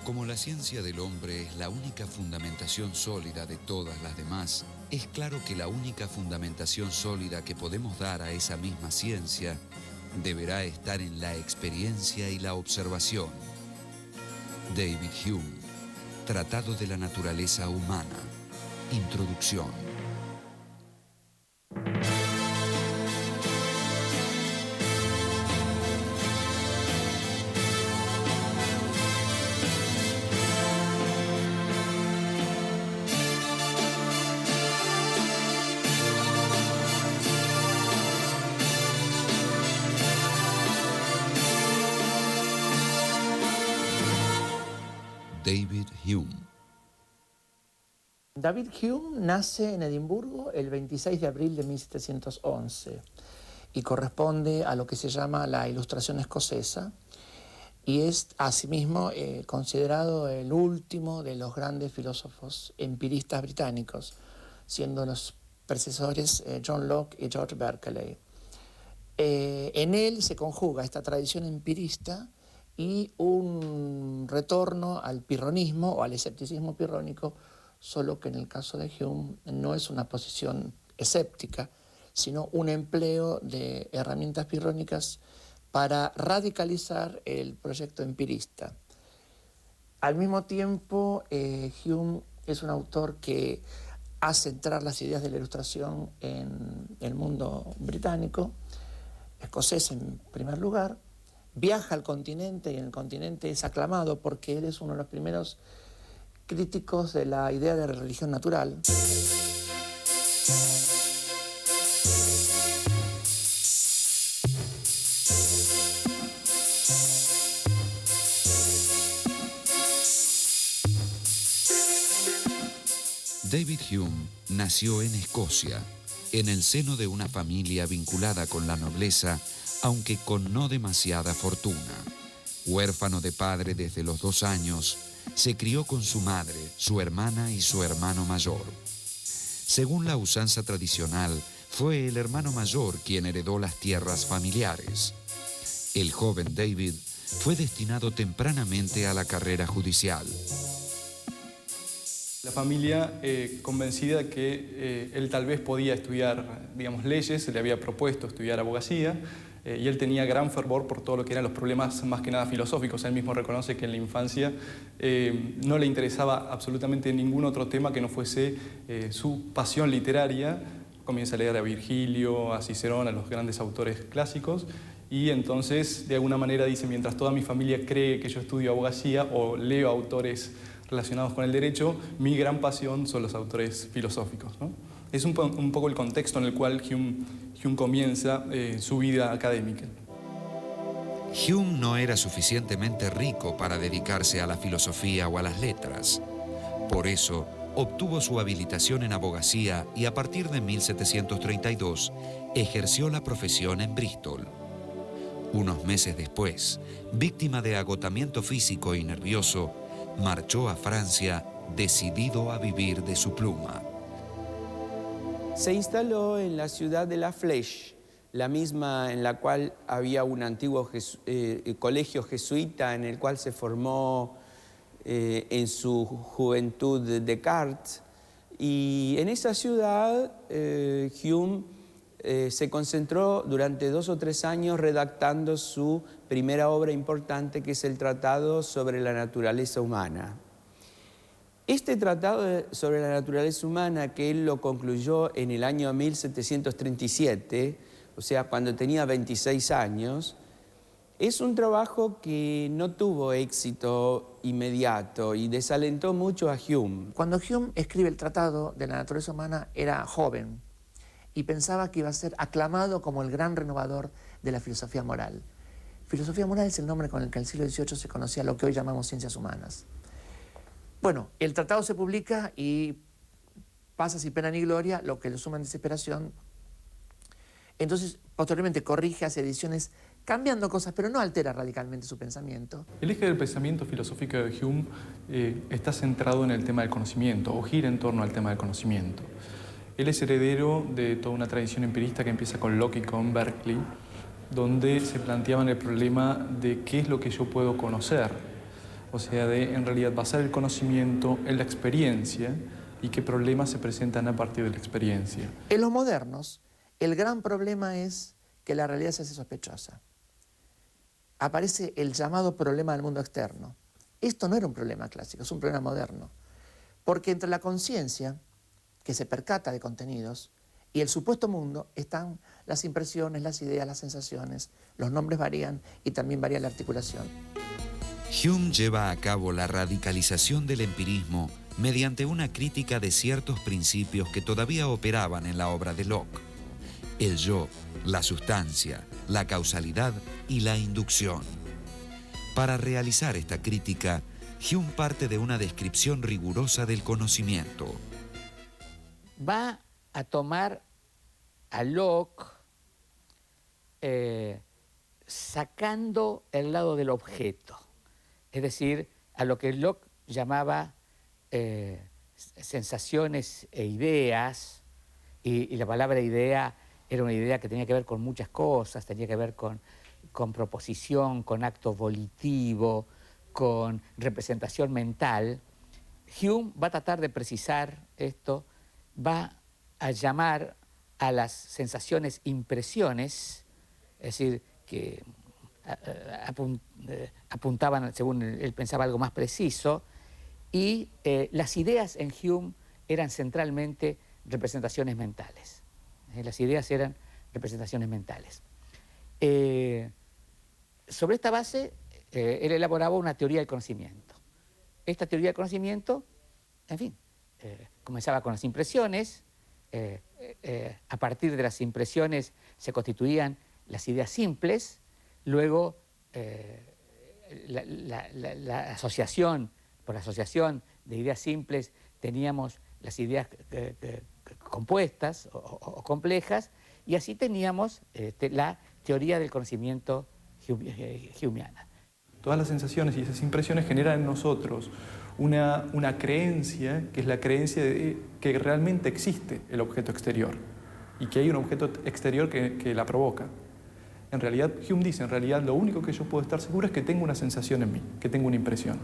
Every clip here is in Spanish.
Como la ciencia del hombre es la única fundamentación sólida de todas las demás, es claro que la única fundamentación sólida que podemos dar a esa misma ciencia deberá estar en la experiencia y la observación. David Hume, Tratado de la Naturaleza Humana. Introducción. David Hume. David Hume nace en Edimburgo el 26 de abril de 1711 y corresponde a lo que se llama la Ilustración escocesa y es asimismo considerado el último de los grandes filósofos empiristas británicos, siendo los predecesores John Locke y George Berkeley. En él se conjuga esta tradición empirista y un retorno al pirronismo o al escepticismo pirrónico, solo que en el caso de Hume no es una posición escéptica, sino un empleo de herramientas pirrónicas para radicalizar el proyecto empirista. Al mismo tiempo, Hume es un autor que hace entrar las ideas de la Ilustración en el mundo británico, escocés en primer lugar, viaja al continente y en el continente es aclamado porque él es uno de los primeros críticos de la idea de religión natural. David Hume nació en Escocia, en el seno de una familia vinculada con la nobleza, aunque con no demasiada fortuna. Huérfano de padre desde los 2 años, se crió con su madre, su hermana y su hermano mayor. Según la usanza tradicional, fue el hermano mayor quien heredó las tierras familiares. El joven David fue destinado tempranamente a la carrera judicial. La familia convencida de que él tal vez podía estudiar, digamos, leyes, se le había propuesto estudiar abogacía, y él tenía gran fervor por todo lo que eran los problemas más que nada filosóficos. Él mismo reconoce que en la infancia no le interesaba absolutamente ningún otro tema que no fuese su pasión literaria. Comienza a leer a Virgilio, a Cicerón, a los grandes autores clásicos, y entonces de alguna manera dice: mientras toda mi familia cree que yo estudio abogacía o leo autores relacionados con el derecho, mi gran pasión son los autores filosóficos, ¿no? Es un poco el contexto en el cual Hume comienza su vida académica. Hume no era suficientemente rico para dedicarse a la filosofía o a las letras. Por eso, obtuvo su habilitación en abogacía y a partir de 1732 ejerció la profesión en Bristol. Unos meses después, víctima de agotamiento físico y nervioso, marchó a Francia decidido a vivir de su pluma. Se instaló en la ciudad de La Flèche, la misma en la cual había un antiguo colegio jesuita en el cual se formó en su juventud Descartes. Y en esa ciudad Hume se concentró durante 2 o 3 años redactando su primera obra importante, que es el Tratado sobre la Naturaleza Humana. Este tratado sobre la naturaleza humana, que él lo concluyó en el año 1737, o sea, cuando tenía 26 años, es un trabajo que no tuvo éxito inmediato y desalentó mucho a Hume. Cuando Hume escribe el Tratado de la Naturaleza Humana era joven y pensaba que iba a ser aclamado como el gran renovador de la filosofía moral. Filosofía moral es el nombre con el que en el siglo XVIII se conocía lo que hoy llamamos ciencias humanas. Bueno, el tratado se publica y pasa sin pena ni gloria, lo que le suma en desesperación. Entonces, posteriormente corrige, hace ediciones, cambiando cosas, pero no altera radicalmente su pensamiento. El eje del pensamiento filosófico de Hume está centrado en el tema del conocimiento, o gira en torno al tema del conocimiento. Él es heredero de toda una tradición empirista que empieza con Locke y con Berkeley, donde se planteaban el problema de qué es lo que yo puedo conocer. o sea, de en realidad basar el conocimiento en la experiencia y qué problemas se presentan a partir de la experiencia. En los modernos, el gran problema es que la realidad se hace sospechosa. Aparece el llamado problema del mundo externo. Esto no era un problema clásico, es un problema moderno. Porque entre la conciencia, que se percata de contenidos, y el supuesto mundo están las impresiones, las ideas, las sensaciones. Los nombres varían y también varía la articulación. Hume lleva a cabo la radicalización del empirismo mediante una crítica de ciertos principios que todavía operaban en la obra de Locke: el yo, la sustancia, la causalidad y la inducción. Para realizar esta crítica, Hume parte de una descripción rigurosa del conocimiento. Va a tomar a Locke sacando el lado del objeto, es decir, a lo que Locke llamaba sensaciones e ideas, y la palabra idea era una idea que tenía que ver con muchas cosas, tenía que ver con proposición, con acto volitivo, con representación mental. Hume va a tratar de precisar esto, va a llamar a las sensaciones impresiones, es decir, que apuntaban, según él pensaba, algo más preciso, y las ideas en Hume eran centralmente representaciones mentales. Las ideas eran representaciones mentales. Sobre esta base, él elaboraba una teoría del conocimiento. Esta teoría del conocimiento, en fin, comenzaba con las impresiones, a partir de las impresiones se constituían las ideas simples, luego la asociación, por la asociación de ideas simples teníamos las ideas compuestas o complejas, y así teníamos la teoría del conocimiento humeana. Todas las sensaciones y esas impresiones generan en nosotros una creencia, que es la creencia de que realmente existe el objeto exterior y que hay un objeto exterior que la provoca. En realidad, Hume dice, en realidad lo único que yo puedo estar seguro es que tengo una sensación en mí, que tengo una impresión.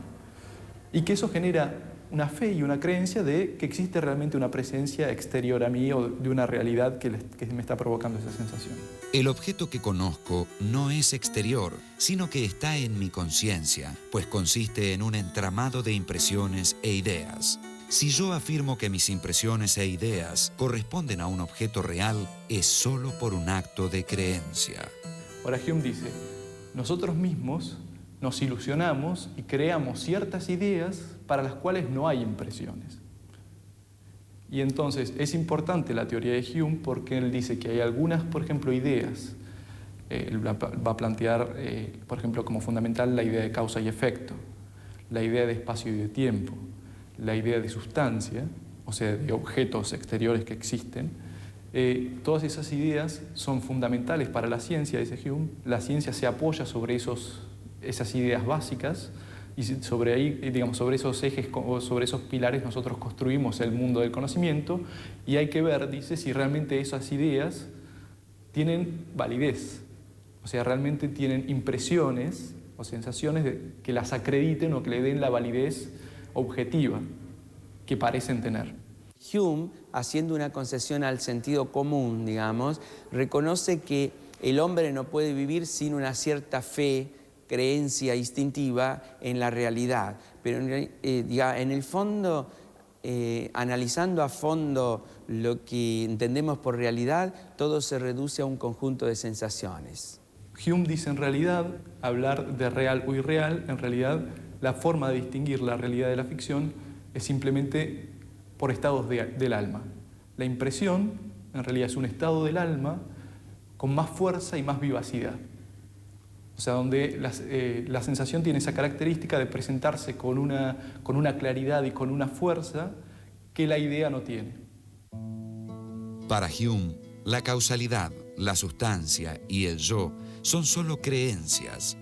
Y que eso genera una fe y una creencia de que existe realmente una presencia exterior a mí o de una realidad que me está provocando esa sensación. El objeto que conozco no es exterior, sino que está en mi conciencia, pues consiste en un entramado de impresiones e ideas. Si yo afirmo que mis impresiones e ideas corresponden a un objeto real, es solo por un acto de creencia. Ahora Hume dice, nosotros mismos nos ilusionamos y creamos ciertas ideas para las cuales no hay impresiones. Y entonces es importante la teoría de Hume porque él dice que hay algunas, por ejemplo, ideas. Él va a plantear, por ejemplo, como fundamental la idea de causa y efecto, la idea de espacio y de tiempo, la idea de sustancia, o sea, de objetos exteriores que existen. Todas esas ideas son fundamentales para la ciencia, dice Hume. La ciencia se apoya sobre esas ideas básicas y sobre ahí, digamos, sobre esos ejes o sobre esos pilares nosotros construimos el mundo del conocimiento, y hay que ver, dice, si realmente esas ideas tienen validez, o sea, realmente tienen impresiones o sensaciones que las acrediten o que le den la validez objetiva que parecen tener. Hume, haciendo una concesión al sentido común, digamos, reconoce que el hombre no puede vivir sin una cierta fe, creencia instintiva en la realidad. Pero en el fondo, analizando a fondo lo que entendemos por realidad, todo se reduce a un conjunto de sensaciones. Hume dice, en realidad, hablar de real o irreal, en realidad, la forma de distinguir la realidad de la ficción es simplemente por estados del alma. La impresión, en realidad, es un estado del alma con más fuerza y más vivacidad. O sea, donde la sensación tiene esa característica de presentarse con una claridad y con una fuerza que la idea no tiene. Para Hume, la causalidad, la sustancia y el yo son solo creencias,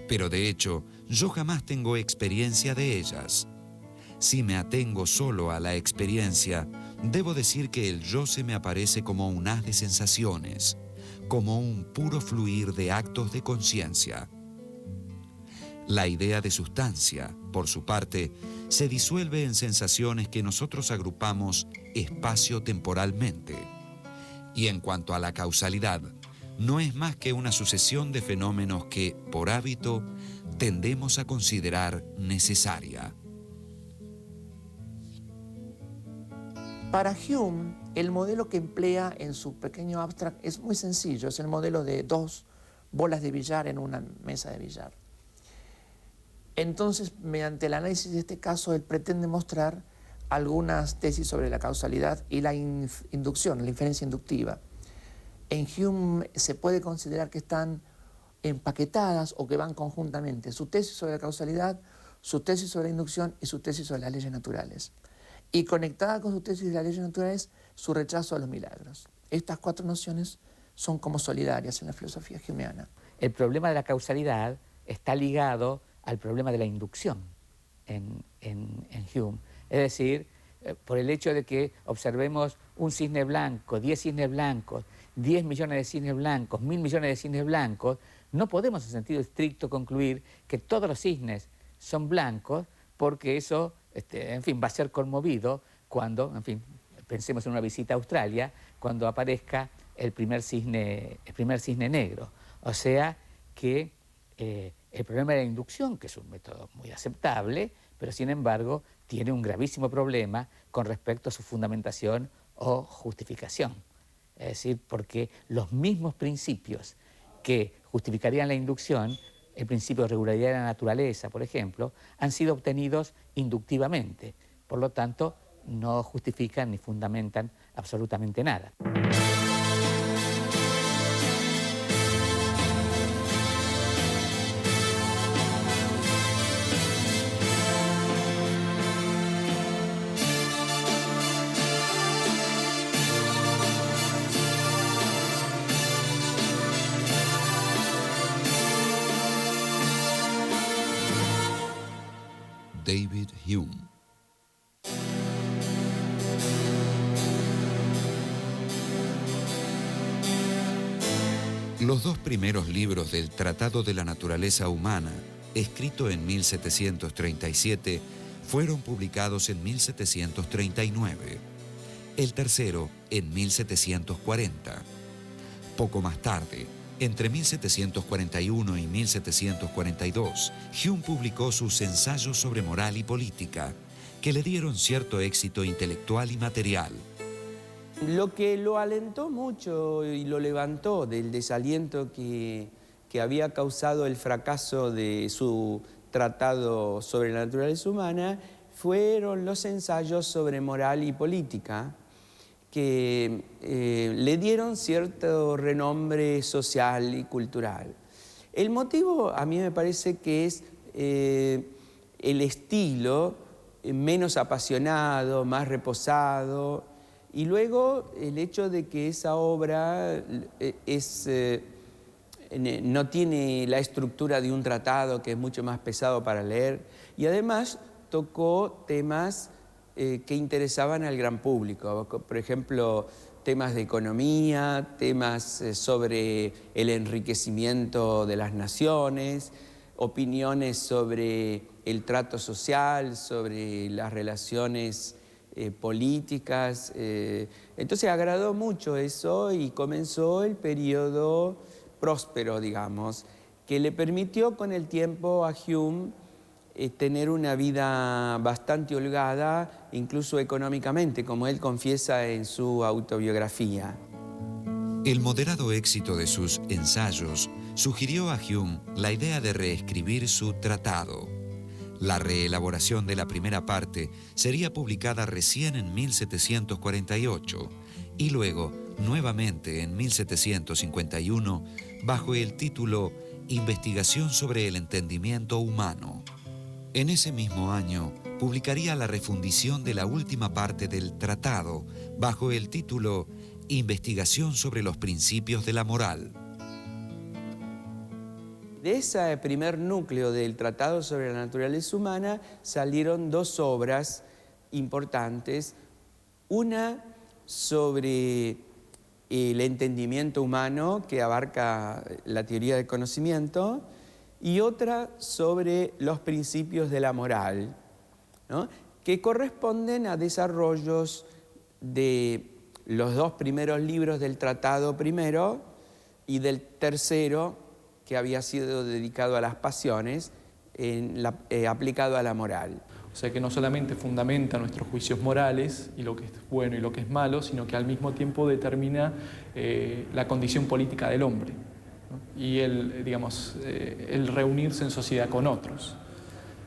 pero de hecho, yo jamás tengo experiencia de ellas. Si me atengo solo a la experiencia, debo decir que el yo se me aparece como un haz de sensaciones, como un puro fluir de actos de conciencia. La idea de sustancia, por su parte, se disuelve en sensaciones que nosotros agrupamos espacio-temporalmente. Y en cuanto a la causalidad, no es más que una sucesión de fenómenos que, por hábito, tendemos a considerar necesaria. Para Hume, el modelo que emplea en su pequeño abstract es muy sencillo, es el modelo de dos bolas de billar en una mesa de billar. Entonces, mediante el análisis de este caso, él pretende mostrar algunas tesis sobre la causalidad y la inducción, la inferencia inductiva. En Hume se puede considerar que están empaquetadas o que van conjuntamente su tesis sobre la causalidad, su tesis sobre la inducción y su tesis sobre las leyes naturales. Y conectada con su tesis de las leyes naturales, su rechazo a los milagros. Estas cuatro nociones son como solidarias en la filosofía humeana. El problema de la causalidad está ligado al problema de la inducción en Hume. Es decir, por el hecho de que observemos un cisne blanco, 10 cisnes blancos, 10 millones de cisnes blancos, 1000 millones de cisnes blancos, no podemos en sentido estricto concluir que todos los cisnes son blancos, porque eso, en fin, va a ser conmovido cuando, en fin, pensemos en una visita a Australia, cuando aparezca el primer cisne negro. O sea que el problema de la inducción, que es un método muy aceptable, pero sin embargo tiene un gravísimo problema con respecto a su fundamentación o justificación. Es decir, porque los mismos principios que justificarían la inducción, el principio de regularidad de la naturaleza, por ejemplo, han sido obtenidos inductivamente. Por lo tanto, no justifican ni fundamentan absolutamente nada. David Hume. Los dos primeros libros del Tratado de la Naturaleza Humana, escrito en 1737, fueron publicados en 1739. El tercero en 1740. Poco más tarde, entre 1741 y 1742, Hume publicó sus ensayos sobre moral y política, que le dieron cierto éxito intelectual y material. Lo que lo alentó mucho y lo levantó del desaliento que había causado el fracaso de su tratado sobre la naturaleza humana fueron los ensayos sobre moral y política, que le dieron cierto renombre social y cultural. El motivo a mí me parece que es el estilo menos apasionado, más reposado, y luego el hecho de que esa obra no tiene la estructura de un tratado, que es mucho más pesado para leer, y además tocó temas que interesaban al gran público. Por ejemplo, temas de economía, temas sobre el enriquecimiento de las naciones, opiniones sobre el trato social, sobre las relaciones políticas. Entonces agradó mucho eso y comenzó el periodo próspero, digamos, que le permitió con el tiempo a Hume tener una vida bastante holgada, incluso económicamente, como él confiesa en su autobiografía. El moderado éxito de sus ensayos sugirió a Hume la idea de reescribir su tratado. La reelaboración de la primera parte sería publicada recién en 1748 y luego nuevamente en 1751 bajo el título Investigación sobre el entendimiento humano. En ese mismo año, publicaría la refundición de la última parte del tratado, bajo el título Investigación sobre los principios de la moral. De ese primer núcleo del Tratado sobre la Naturaleza Humana salieron dos obras importantes. Una sobre el entendimiento humano, que abarca la teoría del conocimiento, y otra sobre los principios de la moral, ¿no?, que corresponden a desarrollos de los dos primeros libros del tratado primero y del tercero, que había sido dedicado a las pasiones, aplicado a la moral. O sea que no solamente fundamenta nuestros juicios morales y lo que es bueno y lo que es malo, sino que al mismo tiempo determina la condición política del hombre, ¿no? Y el reunirse en sociedad con otros.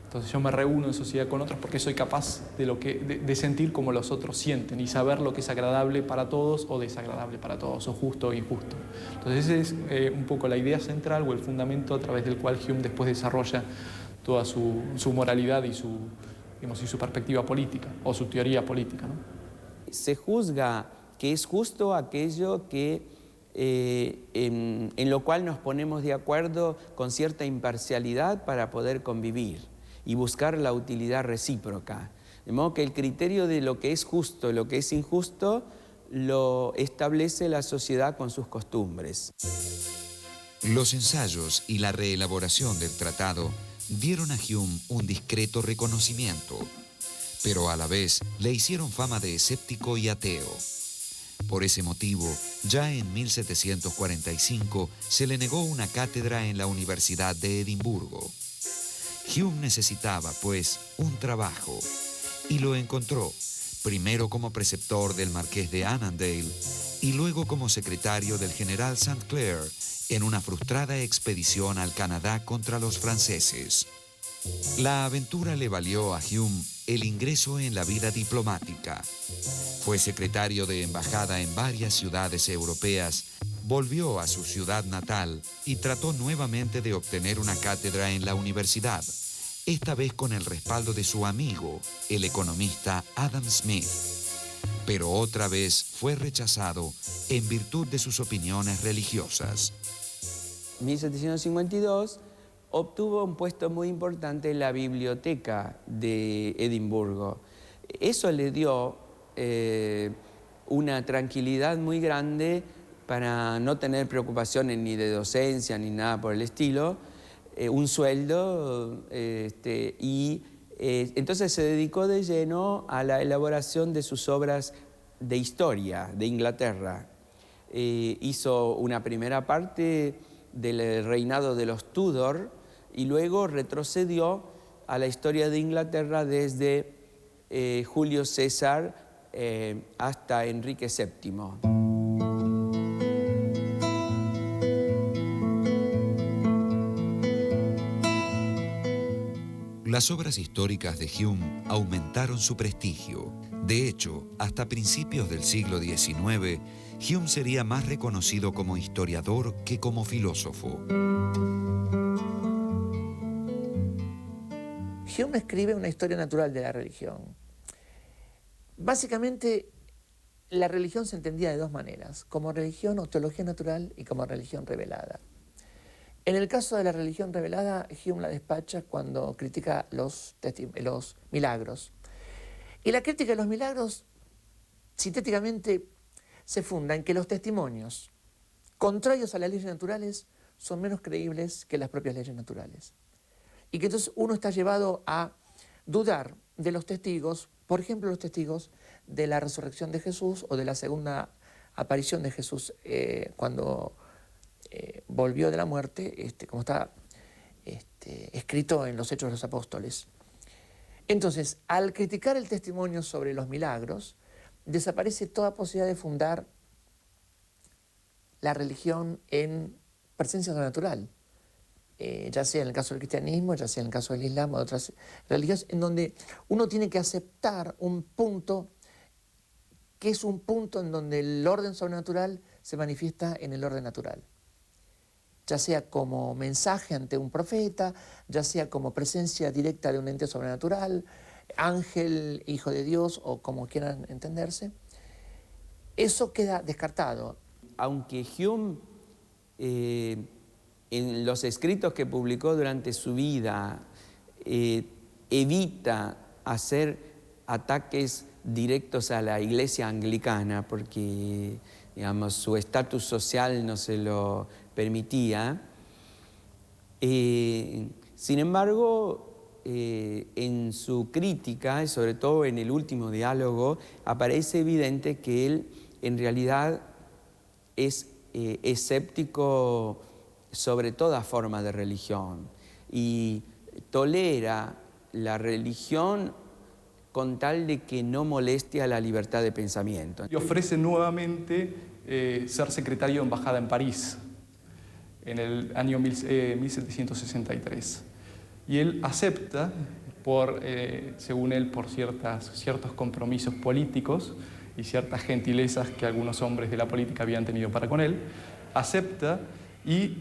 Entonces yo me reúno en sociedad con otros porque soy capaz de sentir como los otros sienten y saber lo que es agradable para todos o desagradable para todos, o justo o injusto. Entonces esa es un poco la idea central o el fundamento a través del cual Hume después desarrolla toda su moralidad y su perspectiva política o su teoría política, ¿no? Se juzga que es justo aquello que, en lo cual nos ponemos de acuerdo con cierta imparcialidad para poder convivir y buscar la utilidad recíproca. De modo que el criterio de lo que es justo y lo que es injusto lo establece la sociedad con sus costumbres. Los ensayos y la reelaboración del tratado dieron a Hume un discreto reconocimiento, pero a la vez le hicieron fama de escéptico y ateo. Por ese motivo, ya en 1745 se le negó una cátedra en la Universidad de Edimburgo. Hume necesitaba, pues, un trabajo, y lo encontró, primero como preceptor del marqués de Annandale y luego como secretario del general St. Clair en una frustrada expedición al Canadá contra los franceses. La aventura le valió a Hume el ingreso en la vida diplomática. Fue secretario de embajada en varias ciudades europeas, volvió a su ciudad natal y trató nuevamente de obtener una cátedra en la universidad, esta vez con el respaldo de su amigo, el economista Adam Smith. Pero otra vez fue rechazado en virtud de sus opiniones religiosas. En 1752 obtuvo un puesto muy importante en la biblioteca de Edimburgo. Eso le dio una tranquilidad muy grande para no tener preocupaciones ni de docencia ni nada por el estilo, un sueldo, entonces se dedicó de lleno a la elaboración de sus obras de historia de Inglaterra. Hizo una primera parte del reinado de los Tudor y luego retrocedió a la historia de Inglaterra desde Julio César hasta Enrique VII. Las obras históricas de Hume aumentaron su prestigio. De hecho, hasta principios del siglo XIX, Hume sería más reconocido como historiador que como filósofo. Hume escribe una historia natural de la religión. Básicamente, la religión se entendía de dos maneras, como religión o teología natural y como religión revelada. En el caso de la religión revelada, Hume la despacha cuando critica los milagros. Y la crítica de los milagros, sintéticamente, se funda en que los testimonios contrarios a las leyes naturales son menos creíbles que las propias leyes naturales. Y que entonces uno está llevado a dudar de los testigos, por ejemplo, los testigos de la resurrección de Jesús o de la segunda aparición de Jesús cuando volvió de la muerte, como está escrito en los Hechos de los Apóstoles. Entonces, al criticar el testimonio sobre los milagros, desaparece toda posibilidad de fundar la religión en presencia sobrenatural, ya sea en el caso del cristianismo, ya sea en el caso del islam o de otras religiones, en donde uno tiene que aceptar un punto que es un punto en donde el orden sobrenatural se manifiesta en el orden natural, ya sea como mensaje ante un profeta, ya sea como presencia directa de un ente sobrenatural, ángel, hijo de Dios o como quieran entenderse. Eso queda descartado. Aunque Hume, en los escritos que publicó durante su vida, evita hacer ataques directos a la iglesia anglicana, porque, digamos, su estatus social no se lo permitía, Sin embargo, en su crítica, y sobre todo en el último diálogo, aparece evidente que él en realidad es escéptico sobre toda forma de religión y tolera la religión con tal de que no moleste a la libertad de pensamiento. Y ofrece nuevamente ser secretario de embajada en París en el año 1763. Y él acepta, según él, por ciertos compromisos políticos y ciertas gentilezas que algunos hombres de la política habían tenido para con él, acepta y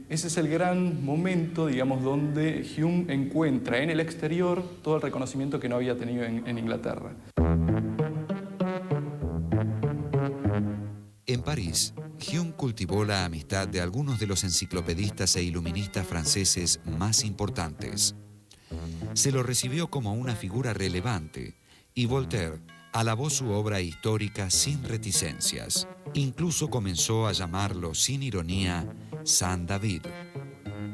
ese es el gran momento, digamos, donde Hume encuentra en el exterior todo el reconocimiento que no había tenido en Inglaterra. En París, Hume cultivó la amistad de algunos de los enciclopedistas e iluministas franceses más importantes. Se lo recibió como una figura relevante y Voltaire alabó su obra histórica sin reticencias. Incluso comenzó a llamarlo sin ironía San David.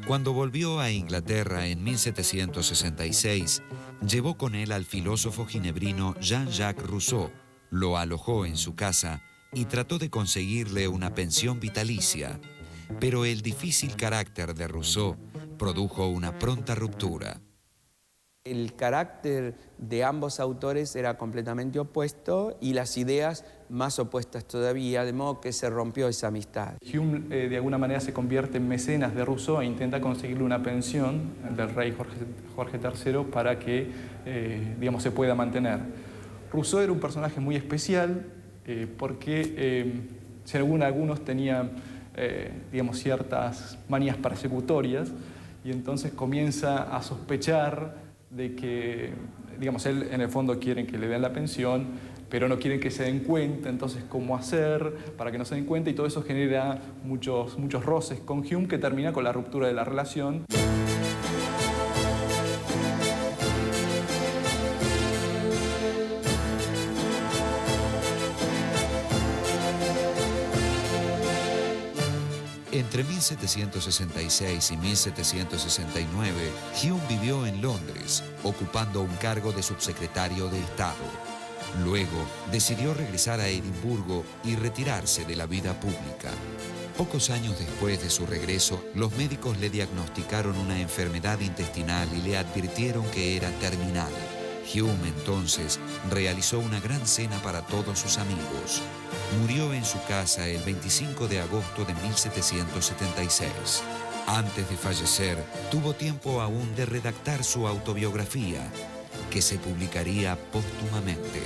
Cuando volvió a Inglaterra en 1766, llevó con él al filósofo ginebrino Jean-Jacques Rousseau, lo alojó en su casa y trató de conseguirle una pensión vitalicia, pero el difícil carácter de Rousseau produjo una pronta ruptura. El carácter de ambos autores era completamente opuesto y las ideas más opuestas todavía, de modo que se rompió esa amistad. Hume de alguna manera se convierte en mecenas de Rousseau e intenta conseguirle una pensión del rey Jorge III para que digamos, se pueda mantener. Rousseau era un personaje muy especial porque según algunos tenía digamos, ciertas manías persecutorias y entonces comienza a sospechar de que, digamos, él en el fondo quieren que le den la pensión, pero no quieren que se den cuenta, entonces cómo hacer para que no se den cuenta, y todo eso genera muchos roces con Hume, que termina con la ruptura de la relación. Entre 1766 y 1769, Hume vivió en Londres, ocupando un cargo de subsecretario de Estado. Luego, decidió regresar a Edimburgo y retirarse de la vida pública. Pocos años después de su regreso, los médicos le diagnosticaron una enfermedad intestinal y le advirtieron que era terminal. Hume entonces realizó una gran cena para todos sus amigos. Murió en su casa el 25 de agosto de 1776. Antes de fallecer, tuvo tiempo aún de redactar su autobiografía, que se publicaría póstumamente.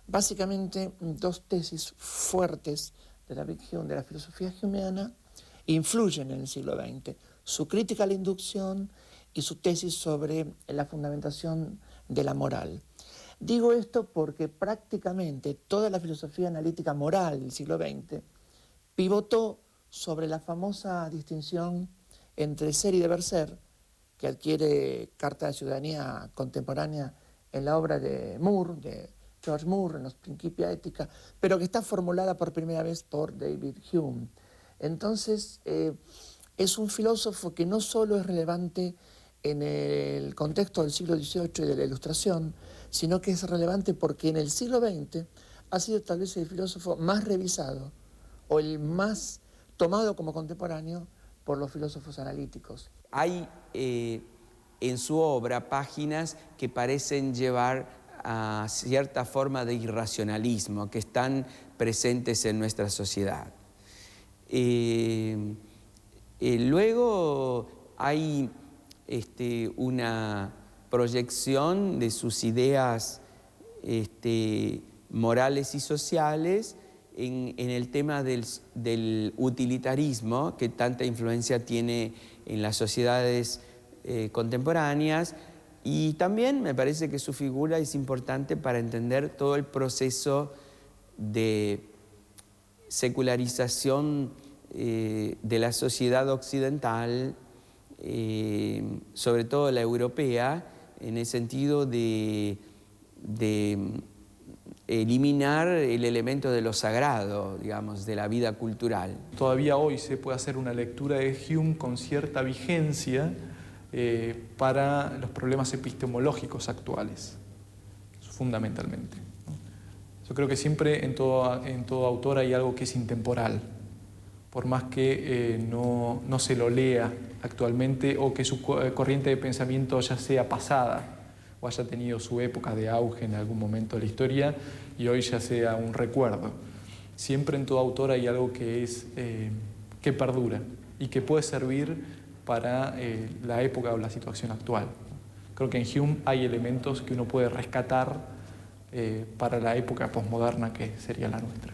Básicamente, dos tesis fuertes de David Hume, de la filosofía humeana, influyen en el siglo XX. Su crítica a la inducción y su tesis sobre la fundamentación de la moral. Digo esto porque prácticamente toda la filosofía analítica moral del siglo XX pivotó sobre la famosa distinción entre ser y deber ser, que adquiere Carta de Ciudadanía contemporánea en la obra de Moore, de George Moore, en los Principia Ética, pero que está formulada por primera vez por David Hume. Entonces, es un filósofo que no solo es relevante en el contexto del siglo XVIII y de la Ilustración, sino que es relevante porque en el siglo XX ha sido tal vez el filósofo más revisado o el más tomado como contemporáneo por los filósofos analíticos. Hay en su obra páginas que parecen llevar a cierta forma de irracionalismo que están presentes en nuestra sociedad. Luego hay una proyección de sus ideas morales y sociales en el tema del utilitarismo, que tanta influencia tiene en las sociedades contemporáneas, y también me parece que su figura es importante para entender todo el proceso de secularización de la sociedad occidental sobre todo la europea, en el sentido de eliminar el elemento de lo sagrado, digamos, de la vida cultural. Todavía hoy se puede hacer una lectura de Hume con cierta vigencia para los problemas epistemológicos actuales, fundamentalmente. Yo creo que siempre en todo autor hay algo que es intemporal, por más que no se lo lea actualmente o que su corriente de pensamiento ya sea pasada o haya tenido su época de auge en algún momento de la historia y hoy ya sea un recuerdo. Siempre en todo autor hay algo que perdura y que puede servir para la época o la situación actual. Creo que en Hume hay elementos que uno puede rescatar para la época posmoderna que sería la nuestra.